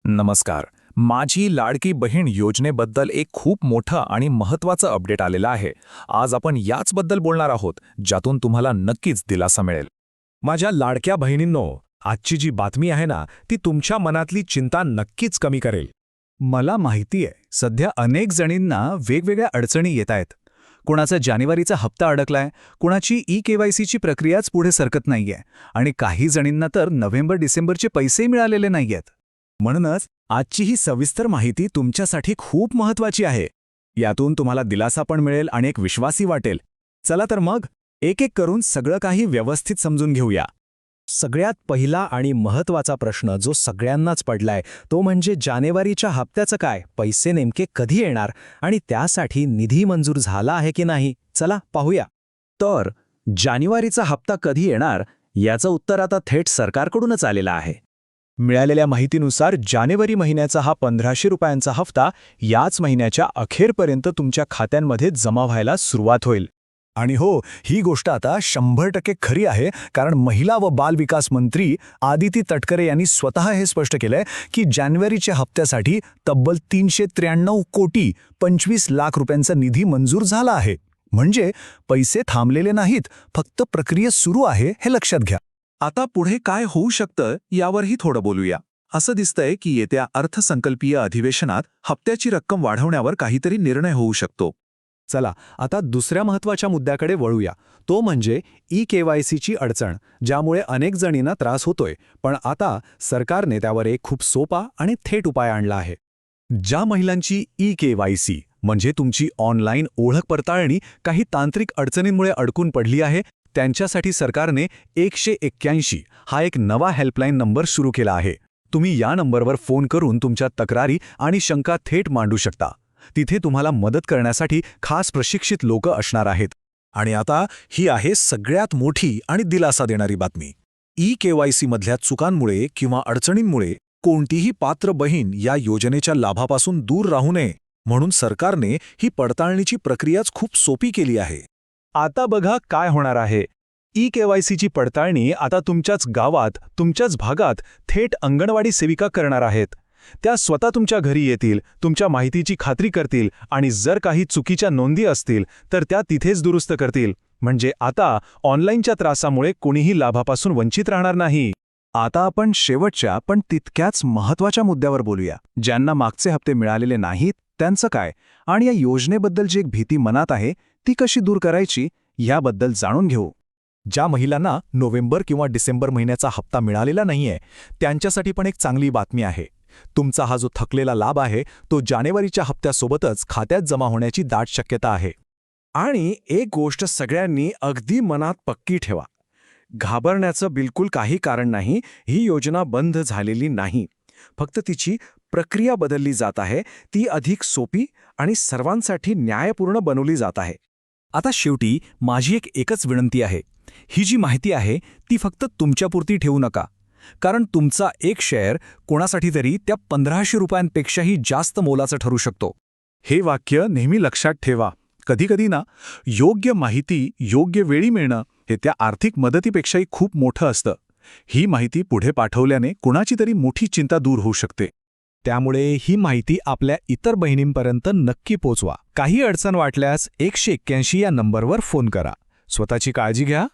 नमस्कार. माझी लाडकी बहीण योजनेबद्दल एक खूप मोठं आणि महत्त्वाचं अपडेट आलेलं आहे. आज आपण याचबद्दल बोलणार आहोत, ज्यातून तुम्हाला नक्कीच दिलासा मिळेल. माझ्या लाडक्या बहिणींनो, आजची जी बातमी आहे ना, ती तुमच्या मनातली चिंता नक्कीच कमी करेल. मला माहिती आहे, सध्या अनेक जणींना वेगवेगळ्या अडचणी येत आहेत. कोणाचा जानेवारीचा हप्ता अडकलाय, कोणाची ई-केवायसीची प्रक्रियाच पुढे सरकत नाहीये आणि काही जणींना तर नोव्हेंबर-डिसेंबरचे पैसेही मिळालेले नाहीयेत. म्हणूनच आजची ही सविस्तर माहिती तुमच्यासाठी खूप महत्त्वाची आहे. यातून तुम्हाला दिलासा पण मिळेल आणि एक विश्वासही वाटेल. चला तर मग एक एक करून सगळं काही व्यवस्थित समजून घेऊया. सगळ्यात पहिला आणि महत्त्वाचा प्रश्न जो सगळ्यांनाच पडलाय तो म्हणजे जानेवारीच्या हप्त्याचं काय, पैसे नेमके कधी येणार आणि त्यासाठी निधी मंजूर झाला आहे की नाही, चला पाहूया. तर जानेवारीचा हप्ता कधी येणार याचं उत्तर आता थेट सरकारकडूनच आलेलं आहे. मिळालेल्या माहितीनुसार जानेवारी महिन्याचा हा 1500 रुपयांचा हप्ता याच महिन्याच्या अखेरपर्यंत तुमच्या खात्यांमध्ये जमा व्हायला सुरुवात होईल. आणि हो, ही गोष्ट आता 100% खरी आहे, कारण महिला व बाल विकास मंत्री आदिती तटकरे यांनी स्वतः हे स्पष्ट केलंय की जानेवारीच्या हप्त्यासाठी तब्बल 393 कोटी 25 लाख रुपयांचा निधी मंजूर झाला आहे. म्हणजे पैसे थांबलेले नाहीत, फक्त प्रक्रिया सुरू आहे हे लक्षात घ्या. आता पुढे काय होऊ शकतं यावरही थोडं बोलूया. असं दिसतंय की येत्या अर्थसंकल्पीय अधिवेशनात हप्त्याची रक्कम वाढवण्यावर काहीतरी निर्णय होऊ शकतो. चला आता दुसऱ्या महत्त्वाच्या मुद्द्याकडे वळूया. तो म्हणजे ई-केवायसीची अडचण, ज्यामुळे अनेक जणींना त्रास होतोय. पण आता सरकारने त्यावर एक खूप सोपा आणि थेट उपाय आणला आहे. ज्या महिलांची ई-केवायसी म्हणजे तुमची ऑनलाईन ओळख पडताळणी काही तांत्रिक अडचणींमुळे अडकून पडली आहे, त्यांच्यासाठी सरकारने 181 हा एक नवा हेल्पलाईन नंबर सुरू केला आहे. तुम्ही या नंबरवर फोन करून तुमच्या तक्रारी आणि शंका थेट मांडू शकता. तिथे तुम्हाला मदत करण्यासाठी खास प्रशिक्षित लोक असणार आहेत. आणि आता ही आहे सगळ्यात मोठी आणि दिलासा देणारी बातमी. ई-केवायसी मधल्या चुकांमुळे किंवा अडचणींमुळे कोणतीही पात्र बहीण या योजनेच्या लाभापासून दूर राहू नये, म्हणून सरकारने ही पडताळणीची प्रक्रियाच खूप सोपी केली आहे. आता बघा काय होणार आहे. ई-केवायसीची पडताळणी आता तुमच्याच गावात, तुमच्याच भागात थेट अंगणवाडी सेविका करणार आहेत. त्या स्वतः तुमच्या घरी येतील, तुमच्या माहितीची खात्री करतील आणि जर काही चुकीच्या नोंदी असतील तर त्या तिथेच दुरुस्त करतील. म्हणजे आता ऑनलाईनच्या त्रासामुळे कोणीही लाभापासून वंचित राहणार नाही. आता आपण शेवटच्या पण तितक्याच महत्त्वाच्या मुद्द्यावर बोलूया. ज्यांना मागचे हप्ते मिळालेले नाहीत त्यांचं काय, आणि या योजनेबद्दल जी एक भीती मनात आहे ती कशी दूर करायची याबद्दल जाणून घेऊ. ज्या महिलांना नोव्हेंबर किंवा डिसेंबर महिन्याचा हप्ता मिळालेला नाहीये त्यांच्यासाठी पण एक चांगली बातमी आहे. तुमचा हा जो थकलेला लाभ आहे तो जानेवारीच्या हप्त्यासोबतच खात्यात जमा होण्याची दाट शक्यता आहे. आणि एक गोष्ट सगळ्यांनी अगदी मनात पक्की ठेवा, घाबरण्याचं बिलकुल काही कारण नाही. ही योजना बंद झालेली नाही, फक्त तिची प्रक्रिया बदलली जात आहे. ती अधिक सोपी आणि सर्वांसाठी न्यायपूर्ण बनवली जात आहे. आता शेवटी माझी एकच विनंती आहे. ही जी माहिती आहे ती फक्त तुमच्यापुरती ठेवू नका, कारण तुमचा एक शेअर कोणासाठी तरी त्या 1500 रुपयांपेक्षाही जास्त मोलाचं ठरू शकतो. हे वाक्य नेहमी लक्षात ठेवा. कधीकधी ना, योग्य माहिती योग्य वेळी मिळणं हे त्या आर्थिक मदतीपेक्षाही खूप मोठं असतं. ही माहिती पुढे पाठवल्याने कुणाची तरी मोठी चिंता दूर होऊ शकते. त्यामुळे ही माहिती आपल्या इतर बहिणींपर्यंत नक्की पोचवा. काही अडचण वाटल्यास 181 या नंबरवर फोन करा. स्वतःची काळजी घ्या.